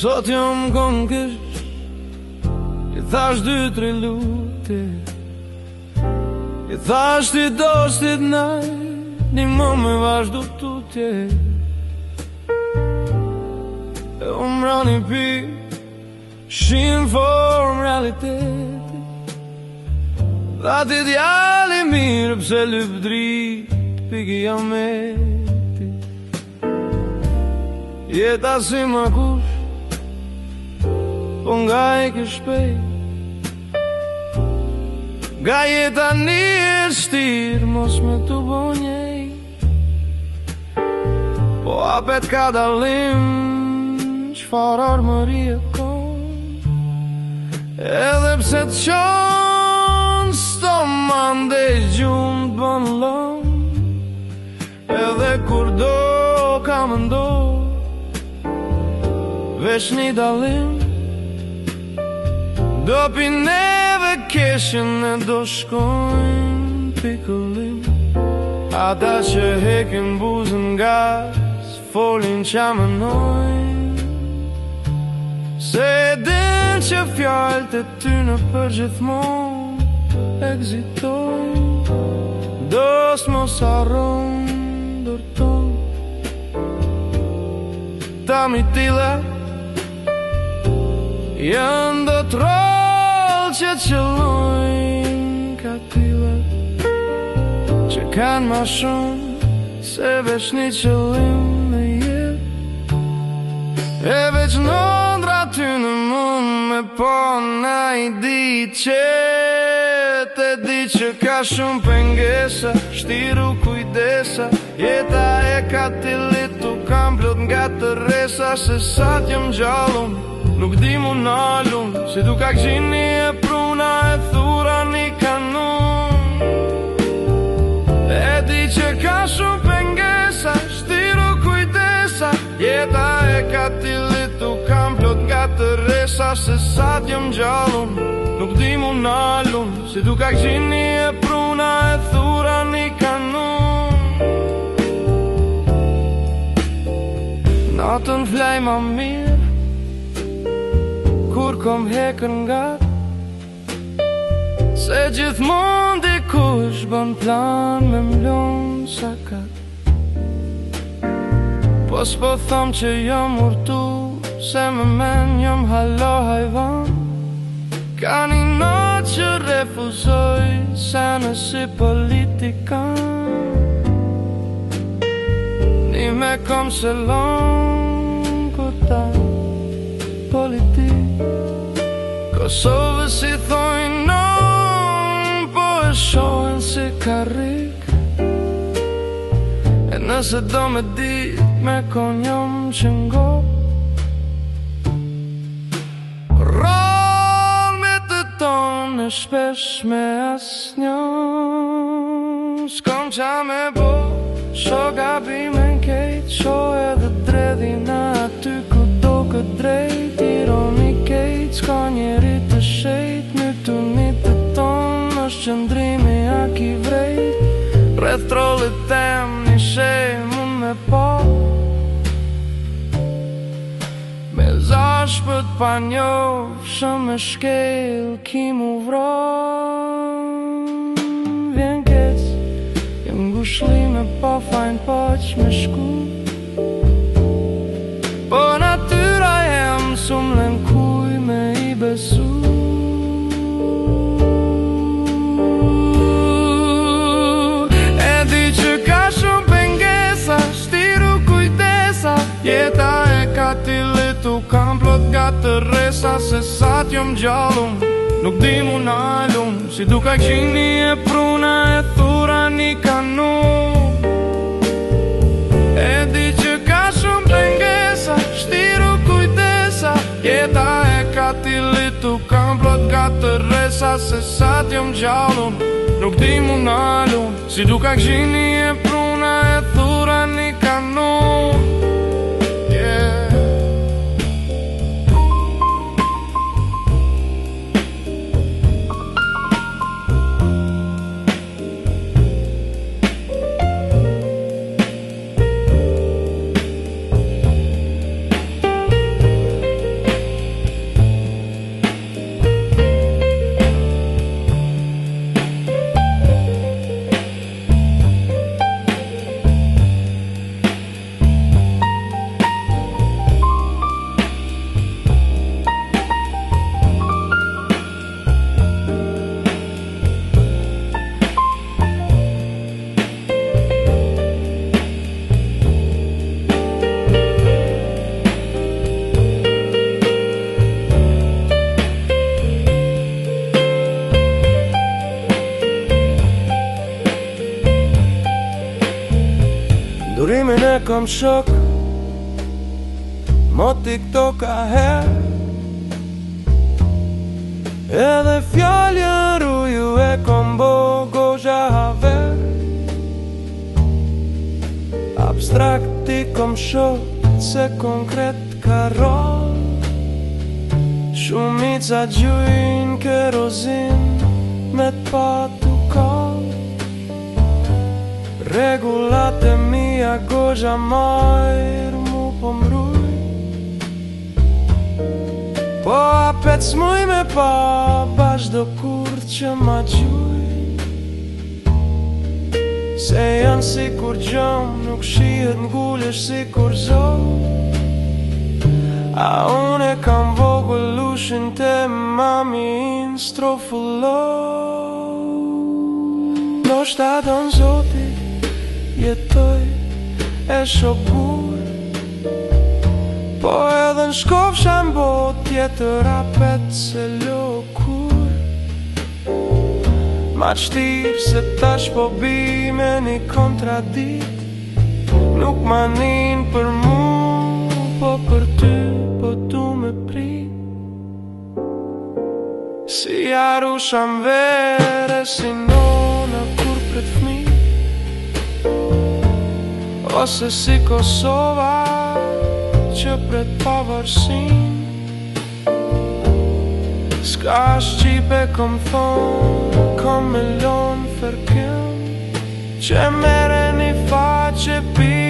Sot jam kom kësh, I thash 2-3 lute, I thash ti doshtit naj, Një më me vazhdu tutje. E umrani pi, Shin form realiteti, Dha ti djali mirë pse lyp drit, Piki jameti. Jeta si ma kush, Po nga e ke shpejt, Nga jeta një e shtirë, Mos me të bonjej, Po apet ka dalim, Qfar armëri e kon, Edhe pse të qonë, Sto mande gjumë të bën lëm, Edhe kur do ka më ndo, Vesh një dalim, Do pi neve keshin e do shkojnë pikëllim. Ata që hekin buzën gas, folin qa mënojnë, Se din që fjallët e ty në përgjithmon exitojnë. Dos mos arron dorton, Ta mi tila Janë do troll që qëllojnë katila, Që kanë ma shumë se veç një qëllim në jet. E veç nëndra ty në mund me po na I di qet. E di që ka shumë pengesa, shtiru kujdesa, Jeta e katilit u kam plot nga të resa. Se sa t'jem gjallun, Nuk di mu nalun, Si du ka gjini e pruna e thura një kanun. E di që ka shumë pengesa, shtiru kujdesa, Jeta e katilit u kam plot nga të resa. Se sa t'jem gjallun, Nuk di mu nalun, Si du ka gjini e pruna e thura një kanun. Natën flej ma mirë, Kur kom hekën nga, Se gjithmon dikush bën plan me mlon sakat. Po s'po thom që jam urtu, Se me men jam halo hajvan. Ka një not që refuzoj, Se në si politikan. Një me kom se lon këta politik. Kosovës si thojnë non, Po e shohen si karrik. E nëse do me dit, Me kon jom që ngo, Rol me të tonë, E shpesh me asnjën. S'kom qa me bo, Sho gabime n'kejt, Sho edhe dredhina aty ku do këtë drejt. Ironi kejt, s'ka njeri të shejt, Në të një të tonë, është qëndrimi ak I vrejt. Rreth trollit tem një shej mund me po, Me zash pët pa njof, Shëm me shkel ki mu vron. Vjen kec, jem ngushllime po fajn po që me shku, Po natyra jem s'um len kuj me I besu. E di që ka shumë pengesa, shtiru kujdesa, Jeta e katilit u kam plot nga të resa. Se sa t'jom gjallun, Nuk di mu nalun, Si du ka gjini e pruna e thura një kanun. E di që ka shumë pengesa, shtiru kujdesa, ka të resa se sa t'jom gjallun. Nuk di mu nalun, si du ka gjini e pruna e thura një kanun. Durimin e kam shok, mo TikTok a her, edhe fjallën ruju e kom bo gozha haver. Abstrakt i kom shok, se konkret ka ron. Shumica gjujnë kerozin me t'patu kall. Regullat e mia gozha majrë mu po mruj. Po apet s'muj me pa bash do kur që ma gjuj. Se janë si kur gjom, nuk shihet n'gullesh si kur zon. A unë e kam vogël lushin te mami in strofullon. Do shta don zoti jetoj e shokur, po edhe n'shkofsha m'bot tjetër apet se lokur. Ma qtir se tash po bi me një kontradit. Nuk ma nin për mu, po për ty po du me prit. Si arusha m'vere, si nona kur pret fmi, ose si Kosova që pret pavarësin. S'ka shqipe kom thon, kom me lon fërkëm, që mere një faqe pi